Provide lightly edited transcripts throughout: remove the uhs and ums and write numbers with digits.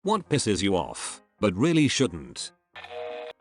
What pisses you off, but really shouldn't?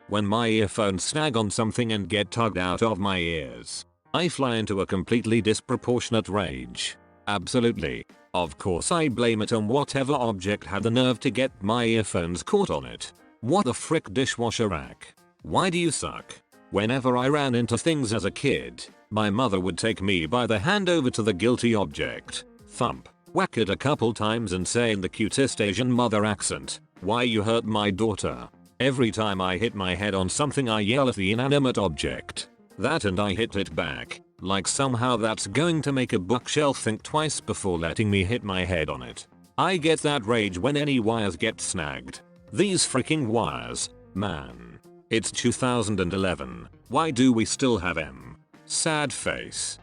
When my earphones snag on something and get tugged out of my ears, I fly into a completely disproportionate rage. Absolutely. Of course I blame it on whatever object had the nerve to get my earphones caught on it. What the frick, dishwasher rack? Why do you suck? Whenever I ran into things as a kid, my mother would take me by the hand over to the guilty object, thump, whack it a couple times and say in the cutest Asian mother accent, "Why you hurt my daughter?" Every time I hit my head on something I yell at the inanimate object. That and I hit it back, like somehow that's going to make a bookshelf think twice before letting me hit my head on it. I get that rage when any wires get snagged. These freaking wires, man. It's 2011, why do we still have them? Sad face.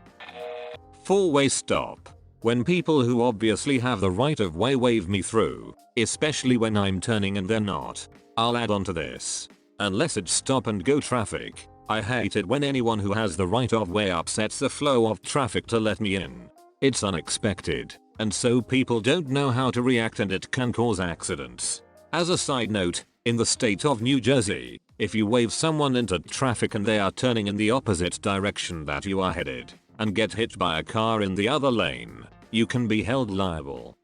4-way stop. When people who obviously have the right of way wave me through, especially when I'm turning and they're not. I'll add on to this. Unless it's stop and go traffic, I hate it when anyone who has the right of way upsets the flow of traffic to let me in. It's unexpected, and so people don't know how to react and it can cause accidents. As a side note, in the state of New Jersey, if you wave someone into traffic and they are turning in the opposite direction that you are headed, and get hit by a car in the other lane, you can be held liable.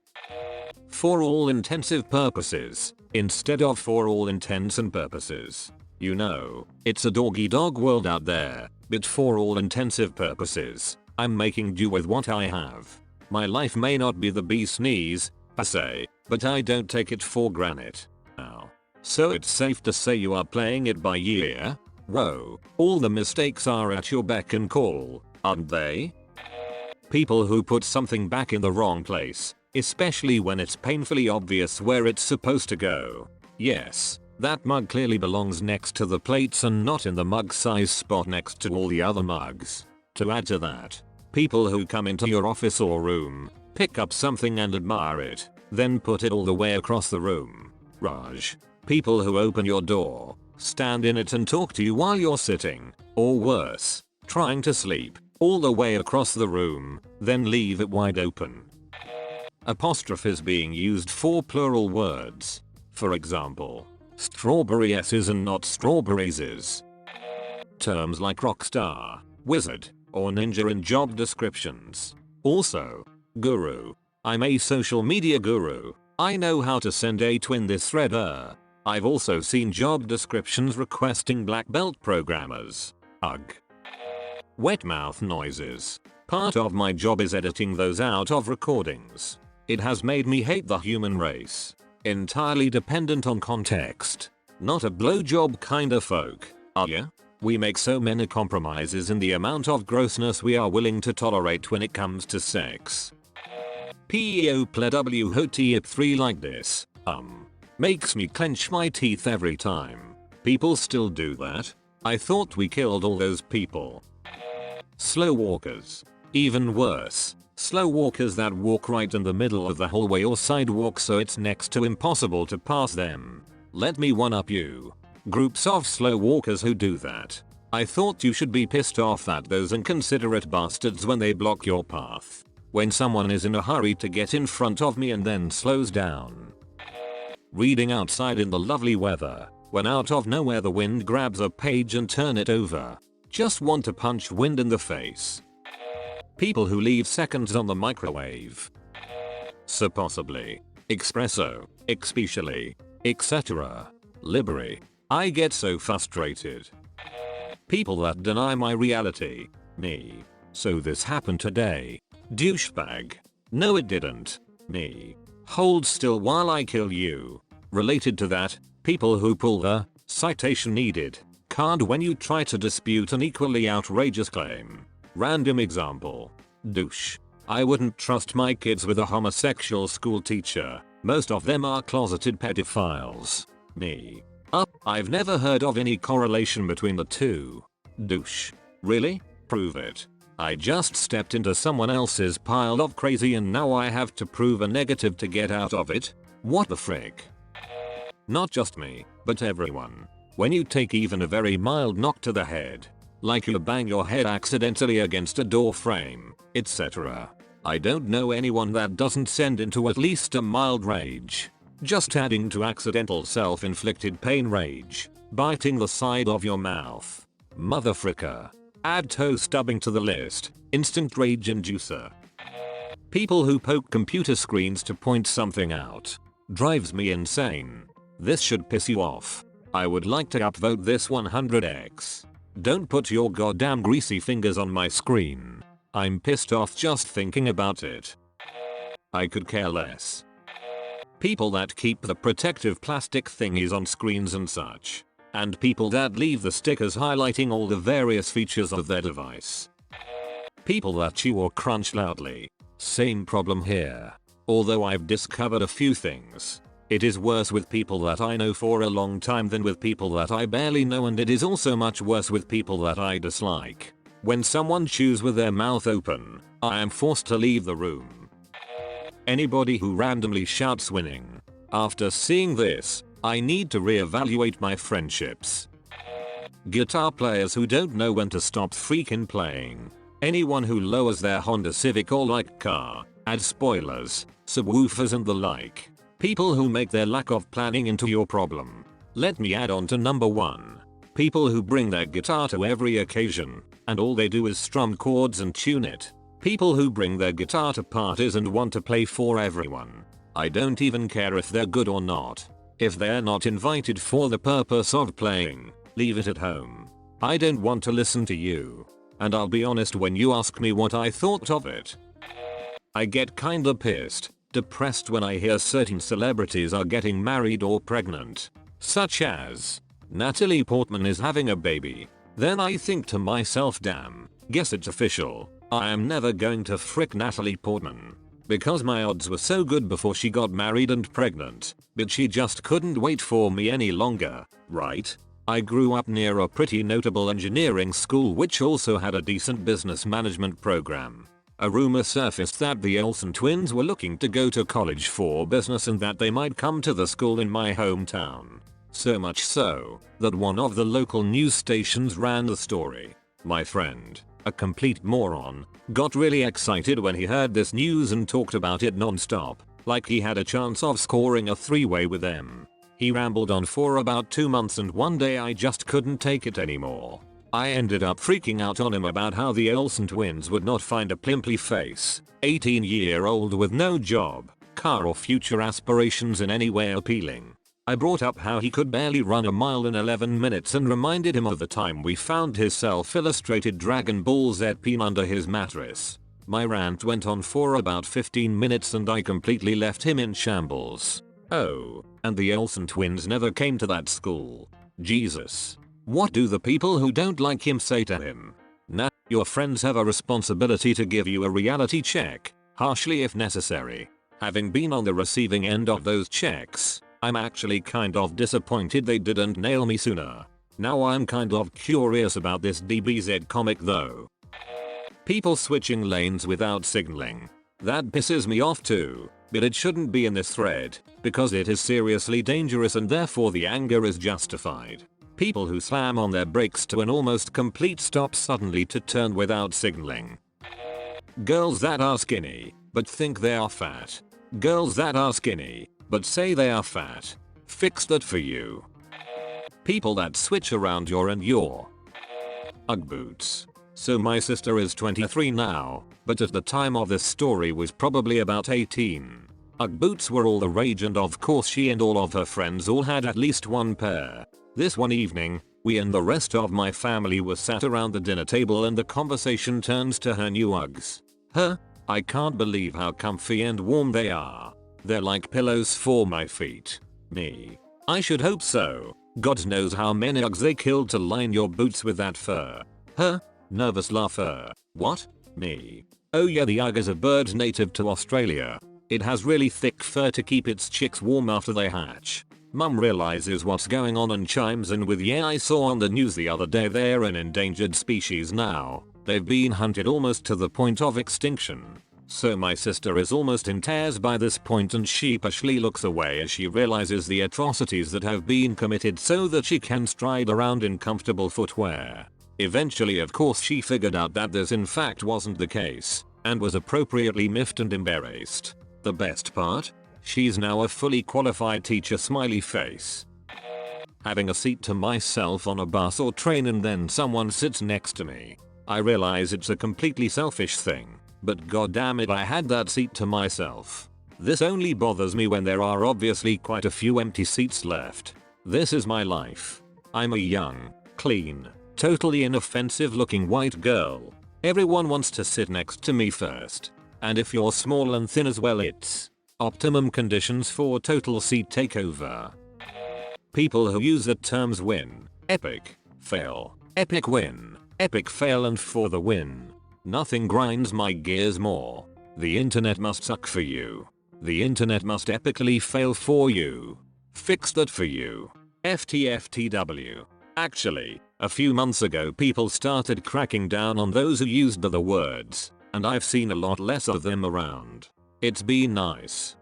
For all intensive purposes, instead of for all intents and purposes. You know, it's a dog-eat-dog world out there, but for all intensive purposes, I'm making do with what I have. My life may not be the bee's knees, per se, but I don't take it for granted. Now, so it's safe to say you are playing it by ear? Whoa, all the mistakes are at your beck and call, aren't they? People who put something back in the wrong place, especially when it's painfully obvious where it's supposed to go. Yes, that mug clearly belongs next to the plates and not in the mug size spot next to all the other mugs. To add to that, people who come into your office or room, pick up something and admire it, then put it all the way across the room. Raj. People who open your door, stand in it and talk to you while you're sitting, or worse, trying to sleep, all the way across the room, then leave it wide open. Apostrophes being used for plural words. For example, strawberry S's and not strawberries is. Terms like rockstar, wizard, or ninja in job descriptions. Also, guru. I'm a social media guru. I know how to send a twin this thread. I've also seen job descriptions requesting black belt programmers. Ugh. Wet mouth noises. Part of my job is editing those out of recordings. It has made me hate the human race. Entirely dependent on context. Not a blowjob kinda folk, are ya? We make so many compromises in the amount of grossness we are willing to tolerate when it comes to sex. PEO PLW HOTIP 3 like this, makes me clench my teeth every time. People still do that? I thought we killed all those people. Slow walkers. Even worse. Slow walkers that walk right in the middle of the hallway or sidewalk so it's next to impossible to pass them. Let me one up you. Groups of slow walkers who do that. I thought you should be pissed off at those inconsiderate bastards when they block your path. When someone is in a hurry to get in front of me and then slows down. Reading outside in the lovely weather, when out of nowhere the wind grabs a page and turn it over. Just want to punch wind in the face. People who leave seconds on the microwave. Supposedly. Espresso. Especially. Etc. Liberi. I get so frustrated. People that deny my reality. Me. So this happened today. Douchebag. No it didn't. Me. Hold still while I kill you. Related to that, people who pull the citation needed card when you try to dispute an equally outrageous claim. Random example. Douche. I wouldn't trust my kids with a homosexual school teacher. Most of them are closeted pedophiles. Me. I've never heard of any correlation between the two. Douche. Really? Prove it. I just stepped into someone else's pile of crazy and now I have to prove a negative to get out of it? What the frick? Not just me, but everyone. When you take even a very mild knock to the head, like you bang your head accidentally against a door frame, etc. I don't know anyone that doesn't send into at least a mild rage. Just adding to accidental self-inflicted pain rage. Biting the side of your mouth. Motherfricker. Add toe stubbing to the list. Instant rage inducer. People who poke computer screens to point something out. Drives me insane. This should piss you off. I would like to upvote this 100x. Don't put your goddamn greasy fingers on my screen. I'm pissed off just thinking about it. I could care less. People that keep the protective plastic thingies on screens and such. And people that leave the stickers highlighting all the various features of their device. People that chew or crunch loudly. Same problem here. Although I've discovered a few things. It is worse with people that I know for a long time than with people that I barely know, and it is also much worse with people that I dislike. When someone chews with their mouth open, I am forced to leave the room. Anybody who randomly shouts winning. After seeing this, I need to reevaluate my friendships. Guitar players who don't know when to stop freaking playing. Anyone who lowers their Honda Civic or like car, adds spoilers, subwoofers and the like. People who make their lack of planning into your problem. Let me add on to number 1. People who bring their guitar to every occasion, and all they do is strum chords and tune it. People who bring their guitar to parties and want to play for everyone. I don't even care if they're good or not. If they're not invited for the purpose of playing, leave it at home. I don't want to listen to you. And I'll be honest when you ask me what I thought of it. I get kinda pissed, depressed when I hear certain celebrities are getting married or pregnant. Such as Natalie Portman is having a baby. Then I think to myself, damn, guess it's official. I am never going to frick Natalie Portman. Because my odds were so good before she got married and pregnant, but she just couldn't wait for me any longer, right? I grew up near a pretty notable engineering school which also had a decent business management program. A rumor surfaced that the Olsen twins were looking to go to college for business and that they might come to the school in my hometown. So much so, that one of the local news stations ran the story. My friend, a complete moron, got really excited when he heard this news and talked about it non-stop, like he had a chance of scoring a three-way with them. He rambled on for about 2 months and one day I just couldn't take it anymore. I ended up freaking out on him about how the Olsen twins would not find a pimply face, 18-year-old with no job, car or future aspirations in any way appealing. I brought up how he could barely run a mile in 11 minutes and reminded him of the time we found his self-illustrated Dragon Ball Z pin under his mattress. My rant went on for about 15 minutes and I completely left him in shambles. Oh, and the Olsen twins never came to that school. Jesus. What do the people who don't like him say to him? Nah, your friends have a responsibility to give you a reality check, harshly if necessary. Having been on the receiving end of those checks, I'm actually kind of disappointed they didn't nail me sooner. Now I'm kind of curious about this DBZ comic though. People switching lanes without signaling. That pisses me off too, but it shouldn't be in this thread, because it is seriously dangerous and therefore the anger is justified. People who slam on their brakes to an almost complete stop suddenly to turn without signaling. Girls that are skinny, but think they are fat. Girls that are skinny, but say they are fat. Fix that for you. People that switch around your and your. Ugg boots. So my sister is 23 now, but at the time of this story was probably about 18. Ugg boots were all the rage and of course she and all of her friends all had at least one pair. This one evening, we and the rest of my family were sat around the dinner table and the conversation turns to her new Uggs. Huh? I can't believe how comfy and warm they are. They're like pillows for my feet. Me. I should hope so. God knows how many Uggs they killed to line your boots with that fur. Huh? Nervous laugher. What? Me. Oh yeah, the Ugg is a bird native to Australia. It has really thick fur to keep its chicks warm after they hatch. Mum realizes what's going on and chimes in with yeah, I saw on the news the other day they're an endangered species now. They've been hunted almost to the point of extinction. So my sister is almost in tears by this point and sheepishly looks away as she realizes the atrocities that have been committed so that she can stride around in comfortable footwear. Eventually of course she figured out that this in fact wasn't the case, and was appropriately miffed and embarrassed. The best part? She's now a fully qualified teacher smiley face. Having a seat to myself on a bus or train and then someone sits next to me. I realize it's a completely selfish thing, but goddamn it, I had that seat to myself. This only bothers me when there are obviously quite a few empty seats left. This is my life. I'm a young, clean, totally inoffensive looking white girl. Everyone wants to sit next to me first. And if you're small and thin as well, it's optimum conditions for total seat takeover. People who use the terms win, epic, fail, epic win, epic fail and for the win. Nothing grinds my gears more. The internet must suck for you. The internet must epically fail for you. Fix that for you. FTFTW. Actually, a few months ago people started cracking down on those who used the words, and I've seen a lot less of them around. It's been nice.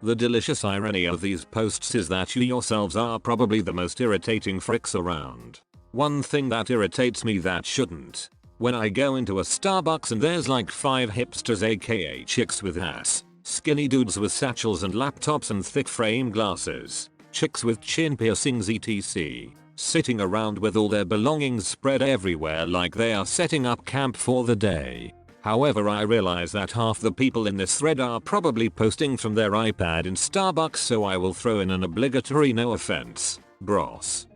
The delicious irony of these posts is that you yourselves are probably the most irritating fricks around. One thing that irritates me that shouldn't. When I go into a Starbucks and there's like 5 hipsters aka chicks with ass, skinny dudes with satchels and laptops and thick frame glasses, chicks with chin piercings etc. sitting around with all their belongings spread everywhere like they are setting up camp for the day. However, I realize that half the people in this thread are probably posting from their iPad in Starbucks, so I will throw in an obligatory no offense, bros.